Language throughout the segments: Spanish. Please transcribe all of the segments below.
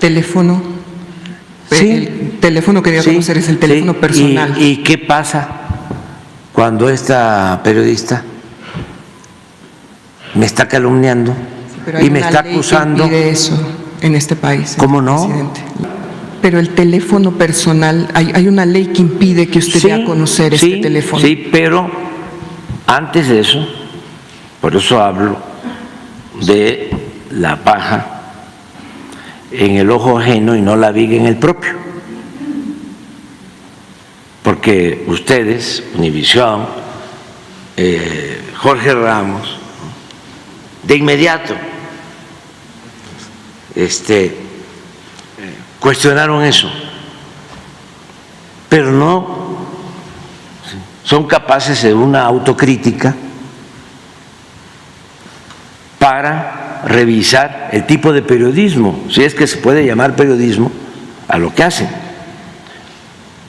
teléfono, Sí. el teléfono que dio a Sí, conocer es el teléfono sí. personal. ¿Y qué pasa cuando esta periodista me está calumniando Pero hay y me una está ley acusando? que impide eso en este país. ¿Cómo no? Presidente. Pero el teléfono personal, hay una ley que impide que usted dé a conocer este teléfono. Sí, pero antes de eso, por eso hablo de la paja en el ojo ajeno y no la viga en el propio. Porque ustedes, Univisión, Jorge Ramos, de inmediato cuestionaron eso, pero no son capaces de una autocrítica para revisar el tipo de periodismo, si es que se puede llamar periodismo a lo que hacen.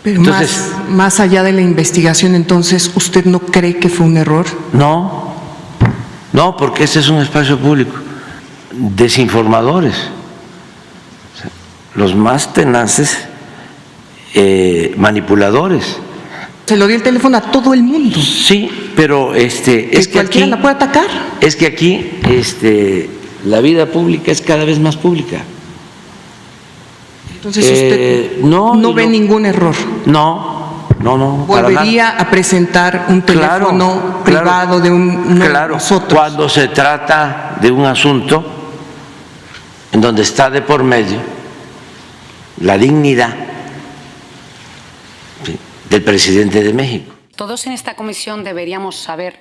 Pero Entonces, más allá de la investigación, entonces, ¿usted no cree que fue un error? No, porque este es un espacio público. Desinformadores, los más tenaces, manipuladores. Se lo dio el teléfono a todo el mundo. Sí, pero es que cualquiera aquí, la puede atacar. es que aquí la vida pública es cada vez más pública. Entonces usted no ve ningún error. No. ¿Volvería a presentar un teléfono privado de uno de nosotros? Cuando se trata de un asunto en donde está de por medio la dignidad del presidente de México. Todos en esta comisión deberíamos saber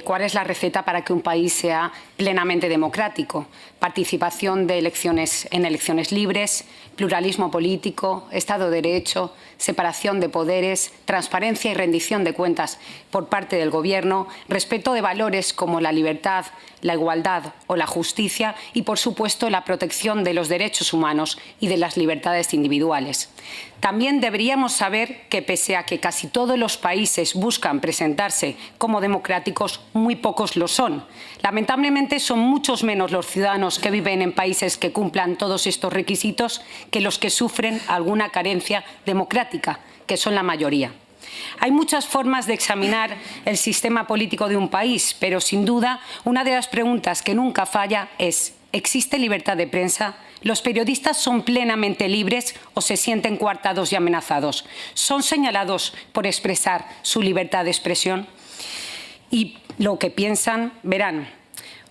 cuál es la receta para que un país sea plenamente democrático. Participación de en elecciones libres, pluralismo político, Estado de Derecho, separación de poderes, transparencia y rendición de cuentas por parte del Gobierno, respeto de valores como la libertad, la igualdad o la justicia y, por supuesto, la protección de los derechos humanos y de las libertades individuales. También deberíamos saber que, pese a que casi todos los países buscan presentarse como democráticos, muy pocos lo son. Lamentablemente, son muchos menos los ciudadanos que viven en países que cumplan todos estos requisitos que los que sufren alguna carencia democrática, que son la mayoría. Hay muchas formas de examinar el sistema político de un país, pero sin duda una de las preguntas que nunca falla es: ¿existe libertad de prensa? ¿Los periodistas son plenamente libres o se sienten coartados y amenazados? ¿Son señalados por expresar su libertad de expresión? Y lo que piensan, verán.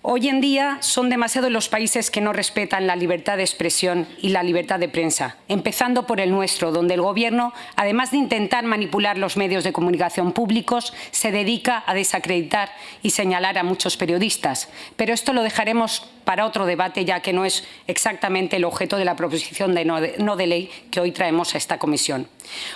Hoy en día son demasiados los países que no respetan la libertad de expresión y la libertad de prensa, empezando por el nuestro, donde el Gobierno, además de intentar manipular los medios de comunicación públicos, se dedica a desacreditar y señalar a muchos periodistas. Pero esto lo dejaremos para otro debate, ya que no es exactamente el objeto de la proposición no de ley que hoy traemos a esta comisión.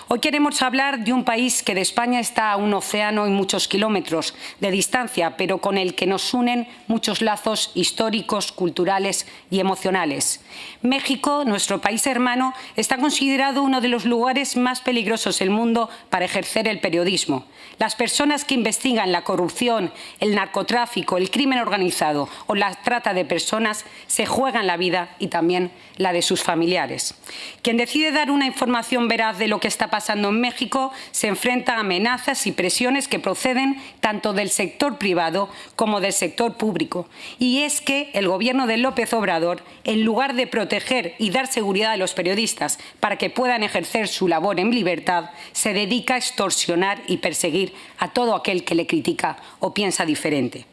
Hoy queremos hablar de un país que de España está a un océano y muchos kilómetros de distancia, pero con el que nos unen muchos lazos históricos, culturales y emocionales. México, nuestro país hermano, está considerado uno de los lugares más peligrosos del mundo para ejercer el periodismo. Las personas que investigan la corrupción, el narcotráfico, el crimen organizado o la trata de personas se juegan la vida y también la de sus familiares. Quien decide dar una información veraz de lo que está pasando en México se enfrenta a amenazas y presiones que proceden tanto del sector privado como del sector público. Y es que el Gobierno de López Obrador, en lugar de proteger y dar seguridad a los periodistas para que puedan ejercer su labor en libertad, se dedica a extorsionar y perseguir a todo aquel que le critica o piensa diferente.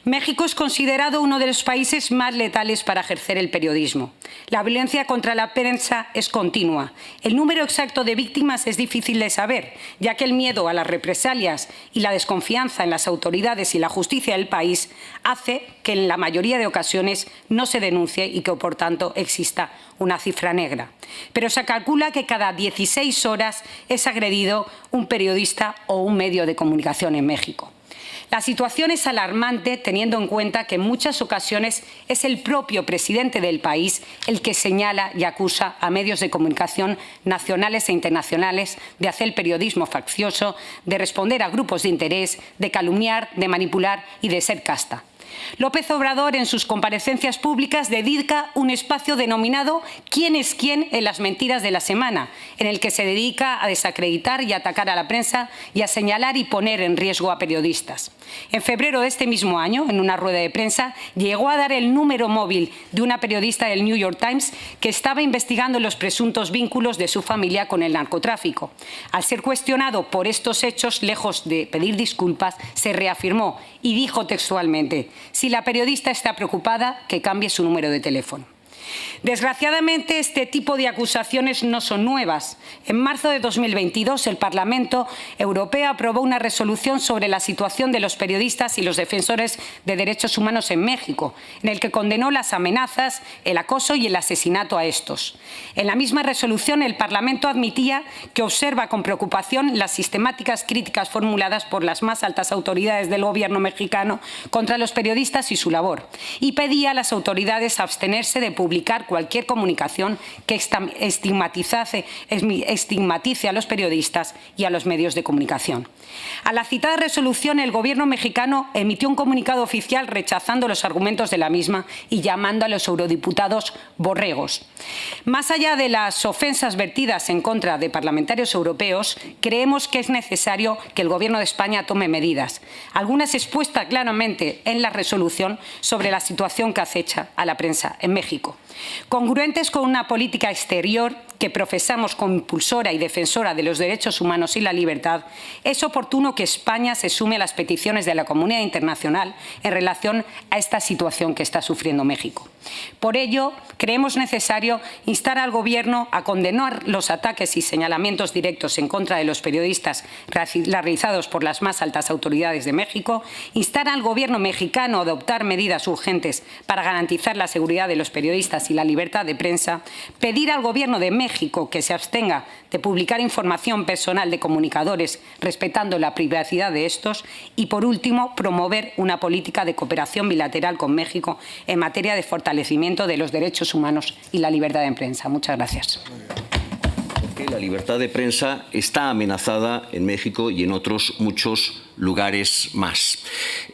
México es considerado uno de los países más letales para ejercer el periodismo. La violencia contra la prensa es continua. El número exacto de víctimas es difícil de saber, ya que el miedo a las represalias y la desconfianza en las autoridades y la justicia del país hace que en la mayoría de ocasiones no se denuncie y que, por tanto, exista una cifra negra. Pero se calcula que cada 16 horas es agredido un periodista o un medio de comunicación en México. La situación es alarmante teniendo en cuenta que en muchas ocasiones es el propio presidente del país el que señala y acusa a medios de comunicación nacionales e internacionales de hacer periodismo faccioso, de responder a grupos de interés, de calumniar, de manipular y de ser casta. López Obrador, en sus comparecencias públicas, dedica un espacio denominado ¿Quién es quién en las mentiras de la semana?, en el que se dedica a desacreditar y atacar a la prensa y a señalar y poner en riesgo a periodistas. En febrero de este mismo año, en una rueda de prensa, llegó a dar el número móvil de una periodista del New York Times que estaba investigando los presuntos vínculos de su familia con el narcotráfico. Al ser cuestionado por estos hechos, lejos de pedir disculpas, se reafirmó y dijo textualmente: si la periodista está preocupada, que cambie su número de teléfono. Desgraciadamente, este tipo de acusaciones no son nuevas. En marzo de 2022, el Parlamento Europeo aprobó una resolución sobre la situación de los periodistas y los defensores de derechos humanos en México, en el que condenó las amenazas, el acoso y el asesinato a estos. En la misma resolución, el Parlamento admitía que observa con preocupación las sistemáticas críticas formuladas por las más altas autoridades del gobierno mexicano contra los periodistas y su labor, y pedía a las autoridades abstenerse de publicar cualquier comunicación que estigmatice a los periodistas y a los medios de comunicación. A la citada resolución, el gobierno mexicano emitió un comunicado oficial rechazando los argumentos de la misma y llamando a los eurodiputados borregos. Más allá de las ofensas vertidas en contra de parlamentarios europeos, creemos que es necesario que el Gobierno de España tome medidas, algunas expuestas claramente en la resolución, sobre la situación que acecha a la prensa en México. Congruentes con una política exterior que profesamos como impulsora y defensora de los derechos humanos y la libertad, es oportuno que España se sume a las peticiones de la comunidad internacional en relación a esta situación que está sufriendo México. Por ello, creemos necesario instar al Gobierno a condenar los ataques y señalamientos directos en contra de los periodistas realizados por las más altas autoridades de México, instar al Gobierno mexicano a adoptar medidas urgentes para garantizar la seguridad de los periodistas y la libertad de prensa, pedir al Gobierno de México que se abstenga de publicar información personal de comunicadores respetando la privacidad de estos y, por último, promover una política de cooperación bilateral con México en materia de fortalecimiento de los derechos humanos y la libertad de prensa. Muchas gracias. La libertad de prensa está amenazada en México y en otros muchos lugares más.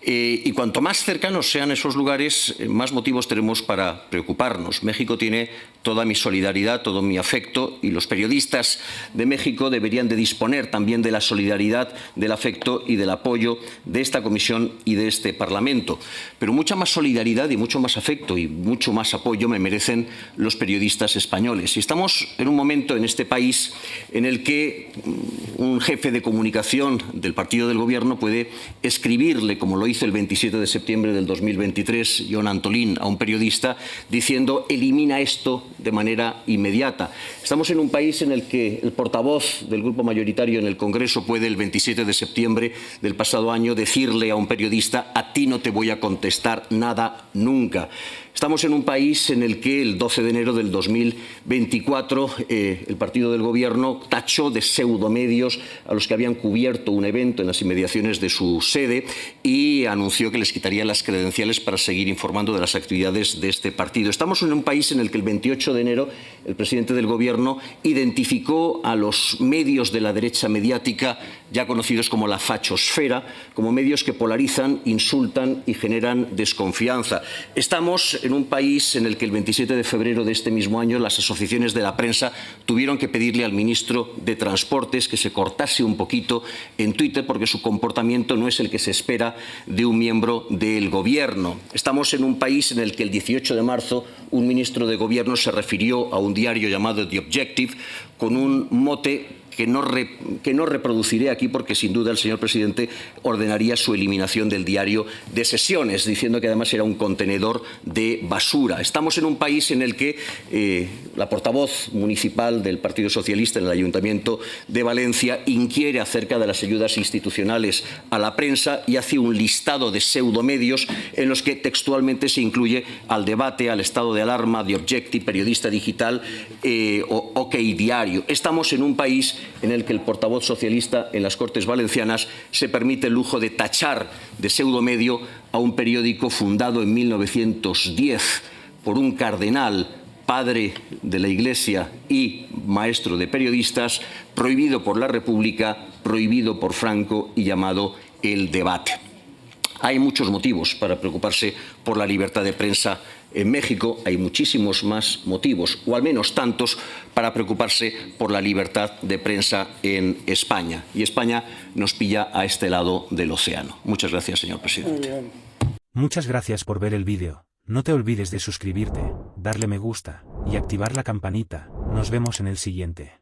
Y cuanto más cercanos sean esos lugares, más motivos tenemos para preocuparnos. México tiene toda mi solidaridad, todo mi afecto, y los periodistas de México deberían de disponer también de la solidaridad, del afecto y del apoyo de esta comisión y de este Parlamento. Pero mucha más solidaridad y mucho más afecto y mucho más apoyo me merecen los periodistas españoles. Y estamos en un momento en este país en el que un jefe de comunicación del partido del Gobierno puede escribirle, como lo hizo el 27 de septiembre del 2023, Jon Antolín, a un periodista diciendo: elimina esto de manera inmediata. Estamos en un país en el que el portavoz del grupo mayoritario en el Congreso puede, el 27 de septiembre del pasado año, decirle a un periodista: a ti no te voy a contestar nada nunca. Estamos en un país en el que el 12 de enero del 2024 el partido del Gobierno tachó de pseudomedios a los que habían cubierto un evento en las inmediaciones de su sede y anunció que les quitaría las credenciales para seguir informando de las actividades de este partido. Estamos en un país en el que el 28 de enero el presidente del Gobierno identificó a los medios de la derecha mediática, ya conocidos como la fachosfera, como medios que polarizan, insultan y generan desconfianza. Estamos en un país en el que el 27 de febrero de este mismo año las asociaciones de la prensa tuvieron que pedirle al ministro de Transportes que se cortase un poquito en Twitter porque su comportamiento no es el que se espera de un miembro del Gobierno. Estamos en un país en el que el 18 de marzo un ministro de Gobierno se refirió a un diario llamado The Objective con un mote que no reproduciré aquí porque sin duda el señor presidente ordenaría su eliminación del diario de sesiones, diciendo que además era un contenedor de basura. Estamos en un país en el que la portavoz municipal del Partido Socialista en el Ayuntamiento de Valencia inquiere acerca de las ayudas institucionales a la prensa y hace un listado de pseudomedios en los que textualmente se incluye Al Debate, Al Estado de Alarma, The Objective, Periodista Digital o OK Diario. Estamos en un país en el que el portavoz socialista en las Cortes Valencianas se permite el lujo de tachar de pseudomedio a un periódico fundado en 1910 por un cardenal, padre de la Iglesia y maestro de periodistas, prohibido por la República, prohibido por Franco y llamado El Debate. Hay muchos motivos para preocuparse por la libertad de prensa en México. Hay muchísimos más motivos, o al menos tantos, para preocuparse por la libertad de prensa en España. Y España nos pilla a este lado del océano. Muchas gracias, señor presidente. Muchas gracias por ver el vídeo. No te olvides de suscribirte, darle me gusta y activar la campanita. Nos vemos en el siguiente.